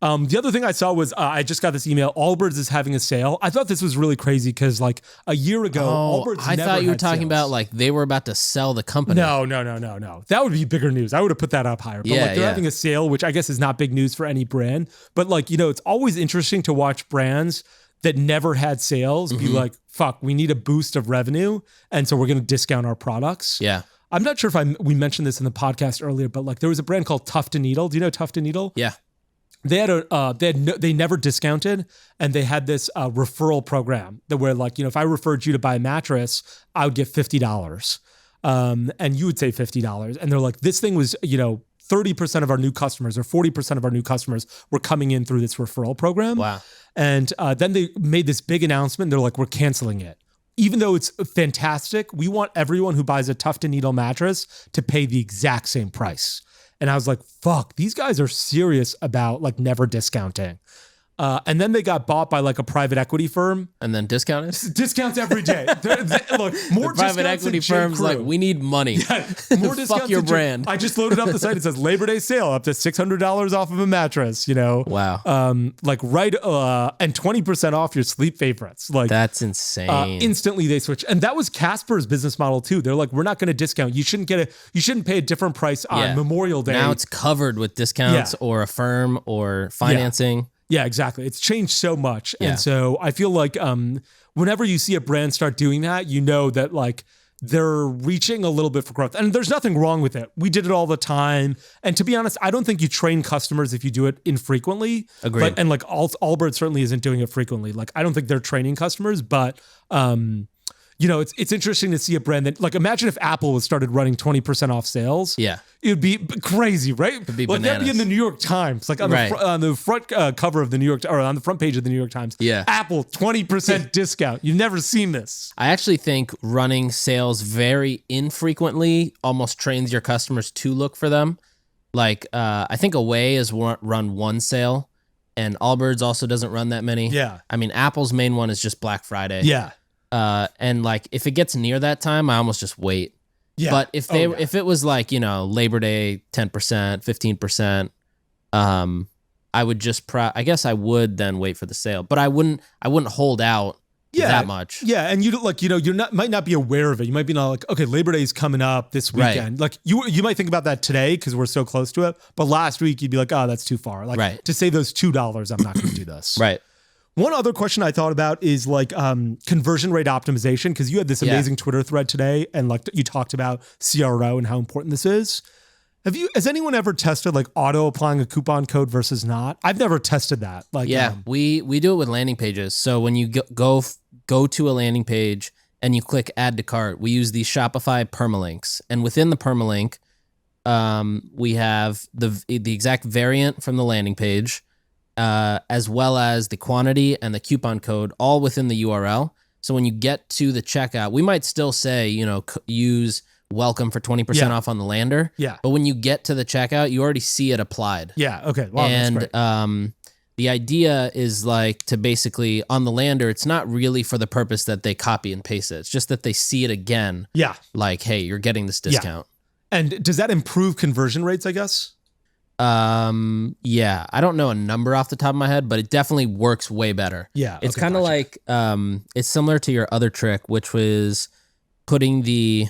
The other thing I saw was I just got this email. Allbirds is having a sale. I thought this was really crazy because like a year ago, Allbirds I never thought you were had talking sales. about like they were about to sell the company. No. That would be bigger news. I would have put that up higher. But they're having a sale, which I guess is not big news for any brand. But like, it's always interesting to watch brands that never had sales be like, fuck, we need a boost of revenue. And so we're going to discount our products. Yeah. I'm not sure if we mentioned this in the podcast earlier, but like there was a brand called Tuft & Needle. Do you know Tuft & Needle? Yeah. They never discounted, and they had this referral program that where like, if I referred you to buy a mattress, I would get $50. And you would say $50. And they're like, this thing was, 30% of our new customers or 40% of our new customers were coming in through this referral program. Wow. And then they made this big announcement. They're like, we're canceling it. Even though it's fantastic, we want everyone who buys a Tuft & Needle mattress to pay the exact same price. And I was like, fuck, these guys are serious about like never discounting. And then they got bought by like a private equity firm. And then discounted? Discounts every day. Look, more the private equity firms like, we need money. Yeah, more discounts. Fuck your brand. I just loaded up the site. It says Labor Day sale up to $600 off of a mattress, Wow. and 20% off your sleep favorites. Like that's insane. Instantly they switch. And that was Casper's business model too. They're like, we're not going to discount. You shouldn't pay a different price on Memorial Day. Now it's covered with discounts or Affirm or financing. Yeah, exactly. It's changed so much. And so I feel like whenever you see a brand start doing that, you know that like they're reaching a little bit for growth. And there's nothing wrong with it. We did it all the time. And to be honest, I don't think you train customers if you do it infrequently. Agreed. And like Allbirds certainly isn't doing it frequently. Like I don't think they're training customers, but it's interesting to see a brand that, like, imagine if Apple was started running 20% off sales. Yeah. It would be crazy, right? It'd be like, that'd be in the New York Times, like on the front cover of the New York, or on the front page of the New York Times. Yeah. Apple 20% discount. You've never seen this. I actually think running sales very infrequently almost trains your customers to look for them. Like, I think Away has run one sale, and Allbirds also doesn't run that many. Yeah. I mean, Apple's main one is just Black Friday. Yeah. And like, if it gets near that time, I almost just wait. Yeah. But if if it was like, Labor Day, 10%, 15%, I would just I guess I would then wait for the sale, but I wouldn't hold out that much. Yeah. And you might not be aware of it. You might be like, okay, Labor Day is coming up this weekend. Right. Like you might think about that today because we're so close to it. But last week you'd be like, oh, that's too far. Like to save those $2, I'm not going to do this. Right. One other question I thought about is like conversion rate optimization, because you had this amazing Twitter thread today, and like you talked about CRO and how important this is. Has anyone ever tested like auto applying a coupon code versus not? I've never tested that. Like, we do it with landing pages. So when you go to a landing page and you click add to cart, we use these Shopify permalinks, and within the permalink, we have the exact variant from the landing page, as well as the quantity and the coupon code, all within the URL. So when you get to the checkout, we might still say, use welcome for 20% off on the lander. Yeah. But when you get to the checkout, you already see it applied. Yeah. Okay. Wow, and that's great. The idea is like to basically on the lander, it's not really for the purpose that they copy and paste it. It's just that they see it again. Yeah. Like, hey, you're getting this discount. Yeah. And does that improve conversion rates, I guess? Yeah, I don't know a number off the top of my head, but it definitely works way better. Yeah. It's kind of like, it's similar to your other trick, which was putting the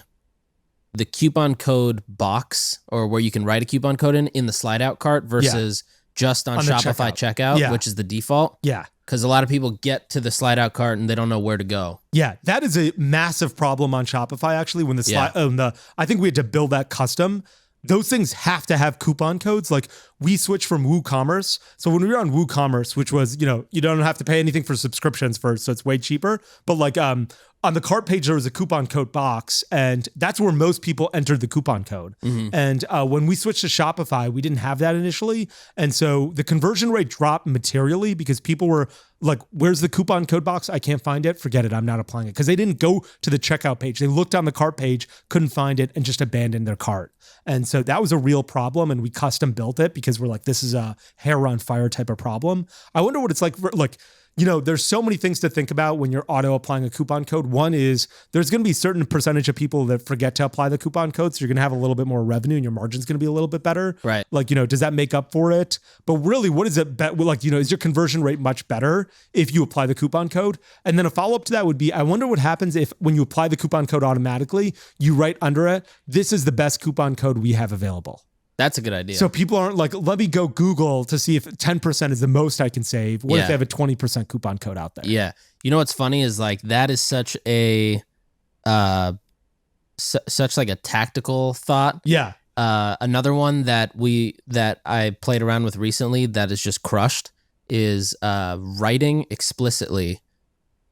coupon code box, or where you can write a coupon code in the slide out cart versus just on Shopify checkout, which is the default. Yeah. Because a lot of people get to the slide out cart and they don't know where to go. Yeah, that is a massive problem on Shopify, actually, when the slide, I think we had to build that custom. Those things have to have coupon codes. Like, we switched from WooCommerce. So when we were on WooCommerce, which was, you don't have to pay anything for subscriptions first, so it's way cheaper. But like on the cart page, there was a coupon code box, and that's where most people entered the coupon code. Mm-hmm. And when we switched to Shopify, we didn't have that initially. And so the conversion rate dropped materially because people were like, where's the coupon code box? I can't find it. Forget it. I'm not applying it. Because they didn't go to the checkout page. They looked on the cart page, couldn't find it, and just abandoned their cart. And so that was a real problem. And we custom built it because we're like, this is a hair on fire type of problem. I wonder what it's like for, like, there's so many things to think about when you're auto applying a coupon code. One is there's going to be a certain percentage of people that forget to apply the coupon code. So you're going to have a little bit more revenue and your margin's going to be a little bit better. Right. Like, does that make up for it? But really, what is it? Like, is your conversion rate much better if you apply the coupon code? And then a follow-up to that would be, I wonder what happens if when you apply the coupon code automatically, you write under it, this is the best coupon code we have available. That's a good idea. So people aren't like, let me go Google to see if 10% is the most I can save. What if they have a 20% coupon code out there? Yeah. What's funny is like, that is such a, such like a tactical thought. Yeah. Another one that I played around with recently that is just crushed is writing explicitly,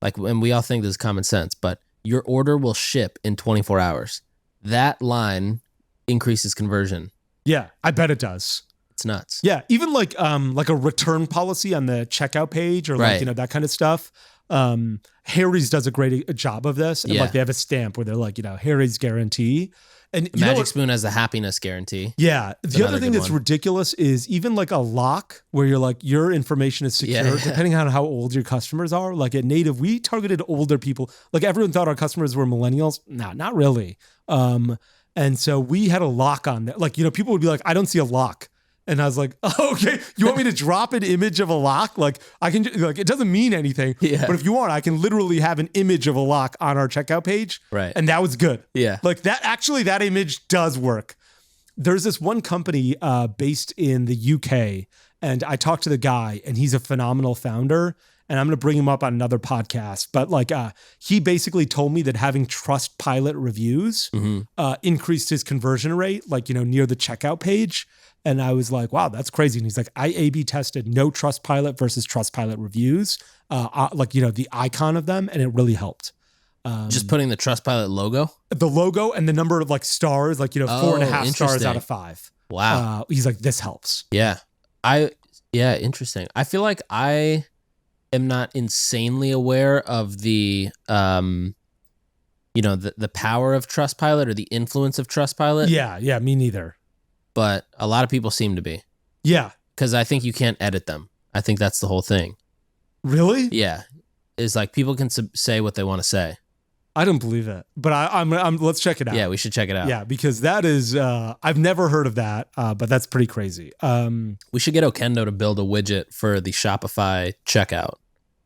like, and we all think this is common sense, but your order will ship in 24 hours. That line increases conversion. Yeah, I bet it does. It's nuts. Yeah, even like a return policy on the checkout page, or like, that kind of stuff. Harry's does a great job of this, and like they have a stamp where they're like, Harry's guarantee. And Magic Spoon has a happiness guarantee. Yeah. The other thing that's ridiculous is even like a lock where you're like, your information is secure, depending on how old your customers are. Like at Native, we targeted older people. Like everyone thought our customers were millennials. No, not really. And so we had a lock on that. Like, people would be like, I don't see a lock. And I was like, oh, okay, you want me to drop an image of a lock? Like, I can, like, it doesn't mean anything. Yeah. But if you want, I can literally have an image of a lock on our checkout page. Right. And that was good. Yeah. Like that image does work. There's this one company based in the UK, and I talked to the guy, and he's a phenomenal founder. And I'm going to bring him up on another podcast. But like, he basically told me that having Trustpilot reviews increased his conversion rate, like, near the checkout page. And I was like, wow, that's crazy. And he's like, I A/B tested no Trustpilot versus Trustpilot reviews, like, the icon of them. And it really helped. Just putting the Trustpilot logo? The logo and the number of like stars, like, 4.5 stars out of 5. Wow. He's like, this helps. Yeah. Interesting. I feel like I am not insanely aware of the the power of Trustpilot or the influence of Trustpilot. Yeah, me neither. But a lot of people seem to be. Yeah. Because I think you can't edit them. I think that's the whole thing. Really? Yeah. It's like people can say what they want to say. I don't believe it, but I'm let's check it out. Yeah, we should check it out. Yeah, because that is, I've never heard of that, but that's pretty crazy. We should get Okendo to build a widget for the Shopify checkout.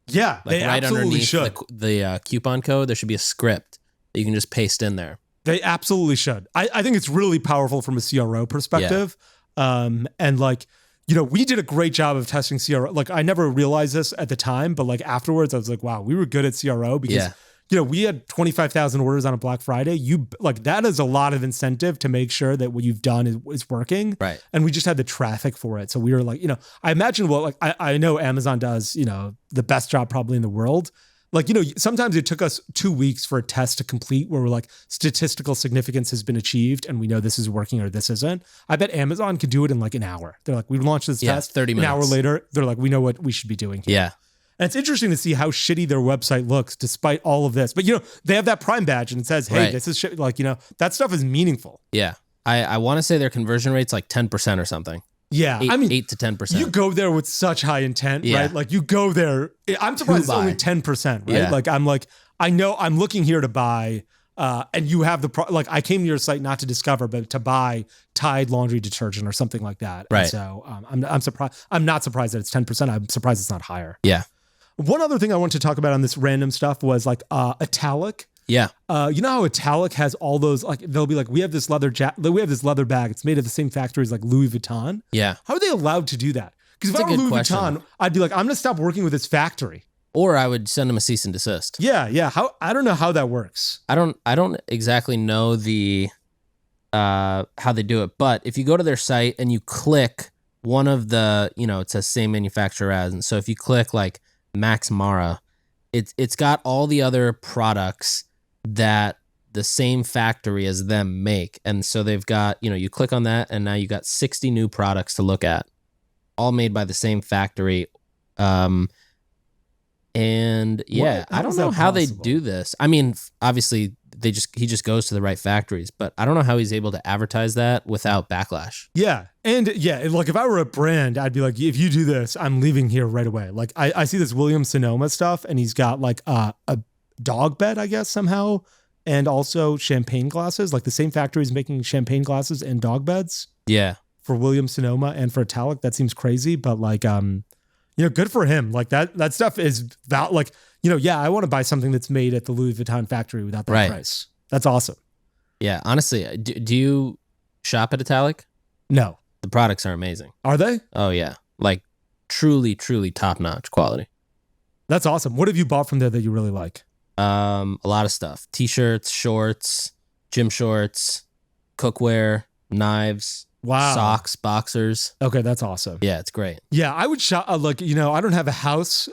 Yeah, like they right absolutely underneath should. The coupon code, there should be a script that you can just paste in there. They absolutely should. I think it's really powerful from a CRO perspective. And like, we did a great job of testing CRO. Like, I never realized this at the time, but like afterwards, I was like, wow, we were good at CRO because, we had 25,000 orders on a Black Friday. That is a lot of incentive to make sure that what you've done is working. Right. And we just had the traffic for it. So we were like, I imagine I know Amazon does, the best job probably in the world. Like, sometimes it took us 2 weeks for a test to complete where we're like, statistical significance has been achieved and we know this is working or this isn't. I bet Amazon could do it in like an hour. They're like, we launched this test. 30 minutes. An hour later, they're like, we know what we should be doing here. Yeah. And it's interesting to see how shitty their website looks despite all of this. But, they have that Prime badge and it says, hey, this is shit. Like, that stuff is meaningful. Yeah. I want to say their conversion rate's like 10% or something. Yeah. 8 to 10%. You go there with such high intent, right? Like you go there. I'm surprised it's only 10%, right? Yeah. I know I'm looking here to buy, and you have I came to your site not to discover, but to buy Tide laundry detergent or something like that. Right. And so I'm surprised. I'm not surprised that it's 10%. I'm surprised it's not higher. Yeah. One other thing I want to talk about on this random stuff was like Italic. Yeah. You know how Italic has all those, like, they'll be like, we have this leather bag. It's made at the same factory as like Louis Vuitton. Yeah. How are they allowed to do that? Because if I were Louis Vuitton, I'd be like, I'm going to stop working with this factory. Or I would send them a cease and desist. Yeah. I don't know how that works. I don't exactly know the how they do it, but if you go to their site and you click one of the, it says same manufacturer as, and so if you click like Max Mara, it's got all the other products that the same factory as them make. And so they've got, you click on that and now you got 60 new products to look at, all made by the same factory. And yeah, I don't know how they do this. I mean, obviously he just goes to the right factories, but I don't know how he's able to advertise that without backlash. Yeah. And yeah, like if I were a brand, I'd be like, if you do this, I'm leaving here right away. Like I see this Williams Sonoma stuff and he's got like a dog bed, I guess, somehow. And also champagne glasses, like the same factory is making champagne glasses and dog beds. Yeah. For Williams Sonoma and for Italic. That seems crazy, but like, good for him. Like that stuff is I want to buy something that's made at the Louis Vuitton factory without that price. That's awesome. Yeah. Honestly, do you shop at Italic? No. The products are amazing. Are they? Oh yeah. Like truly, truly top-notch quality. That's awesome. What have you bought from there that you really like? A lot of stuff. T-shirts, shorts, gym shorts, cookware, knives. Wow. Socks, boxers. Okay, that's awesome. Yeah, it's great. Yeah, I would shop, I don't have a house,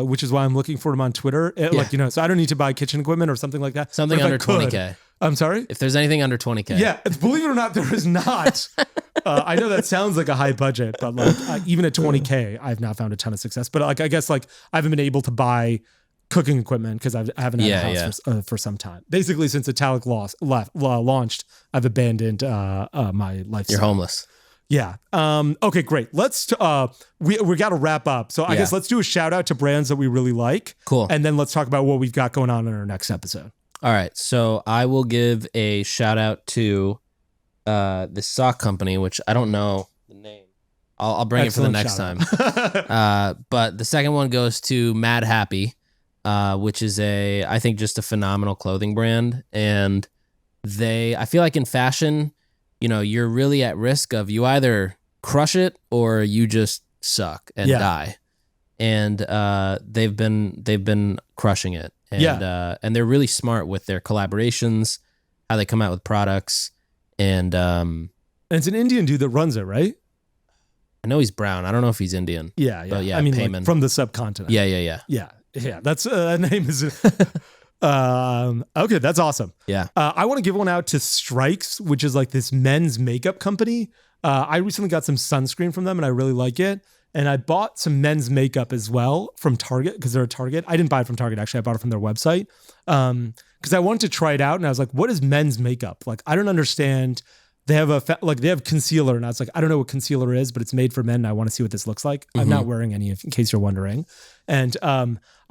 which is why I'm looking for them on Twitter. So I don't need to buy kitchen equipment or something like that. Something under 20K. I'm sorry? If there's anything under 20K. Yeah, believe it or not, there is not. I know that sounds like a high budget, but even at 20K, I've not found a ton of success. But I guess I haven't been able to buy cooking equipment because I haven't had a house for some time. Basically, since Italic launched, I've abandoned my lifestyle. You're homeless. Yeah. Okay, great. Let's we got to wrap up. So I guess let's do a shout out to brands that we really like. Cool. And then let's talk about what we've got going on in our next episode. All right. So I will give a shout out to this sock company, which I don't know the name. I'll bring Excellent it for the next time. But the second one goes to Mad Happy. Which is I think just a phenomenal clothing brand. And I feel like in fashion, you're really at risk of you either crush it or you just suck and die. And they've been crushing it. And and they're really smart with their collaborations, how they come out with products. And it's an Indian dude that runs it, right? I know he's brown. I don't know if he's Indian. Yeah. But I mean, like from the subcontinent. Yeah. Yeah, that's that name is Okay, that's awesome. Yeah. I want to give one out to Strikes, which is like this men's makeup company. I recently got some sunscreen from them and I really like it. And I bought some men's makeup as well from Target because they're a Target. I didn't buy it from Target, actually. I bought it from their website because I wanted to try it out. And I was like, what is men's makeup? Like, I don't understand. They have they have concealer. And I was like, I don't know what concealer is, but it's made for men. And I want to see what this looks like. I'm not wearing any, in case you're wondering. And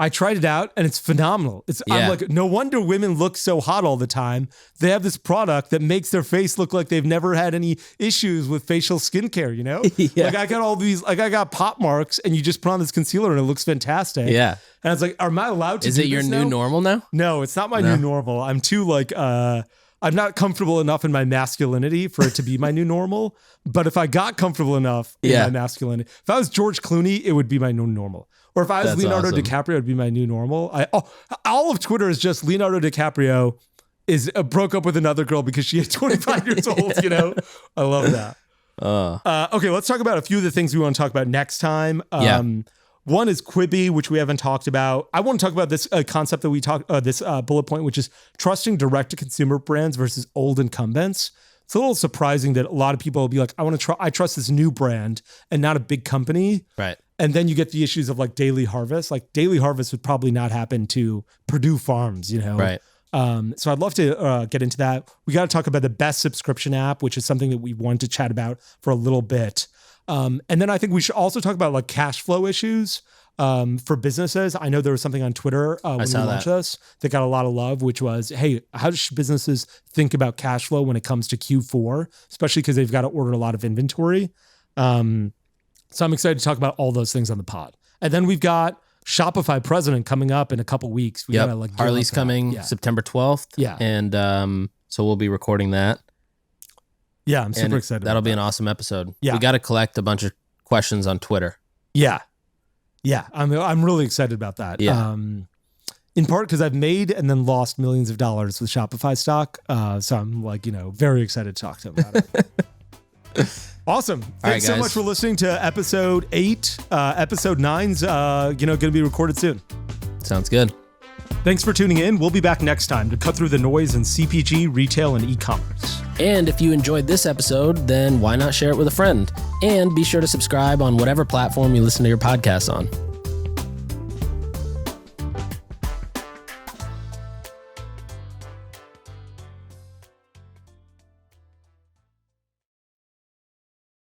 I tried it out and it's phenomenal. I'm like, no wonder women look so hot all the time. They have this product that makes their face look like they've never had any issues with facial skincare, you know? Like I got all these, like I got pop marks and you just put on this concealer and it looks fantastic. Yeah. And I was like, am I allowed to Is do it your this new now? normal now? No, it's not my new normal. I'm too like, I'm not comfortable enough in my masculinity for it to be my new normal. But if I got comfortable enough in my masculinity, if I was George Clooney, it would be my new normal. Or if I was Leonardo DiCaprio, it would be my new normal. All of Twitter is just Leonardo DiCaprio broke up with another girl because she is 25 years old, you know? I love that. Okay, let's talk about a few of the things we want to talk about next time. One is Quibi, which we haven't talked about. I want to talk about this concept that we talked, this bullet point, which is trusting direct-to-consumer brands versus old incumbents. It's a little surprising that a lot of people will be like, I trust this new brand and not a big company. Right. And then you get the issues of like Daily Harvest. Like Daily Harvest would probably not happen to Purdue Farms, you know? Right. So I'd love to get into that. We got to talk about the best subscription app, which is something that we want to chat about for a little bit. And then I think we should also talk about like cash flow issues for businesses. I know there was something on Twitter when we launched this that got a lot of love, which was, hey, how should businesses think about cash flow when it comes to Q4, especially because they've got to order a lot of inventory. So I'm excited to talk about all those things on the pod. And then we've got Shopify president coming up in a couple weeks. We gotta like Harley's coming September 12th. Yeah. And so we'll be recording that. Yeah, I'm super excited. That'll be an awesome episode. Yeah. We got to collect a bunch of questions on Twitter. Yeah. Yeah. I'm really excited about that. Yeah. In part because I've made and then lost millions of dollars with Shopify stock. So I'm like, very excited to talk to him about it. Awesome. Thanks so much for listening to episode 8. Episode 9's going to be recorded soon. Sounds good. Thanks for tuning in. We'll be back next time to cut through the noise in CPG, retail, and e-commerce. And if you enjoyed this episode, then why not share it with a friend? And be sure to subscribe on whatever platform you listen to your podcasts on.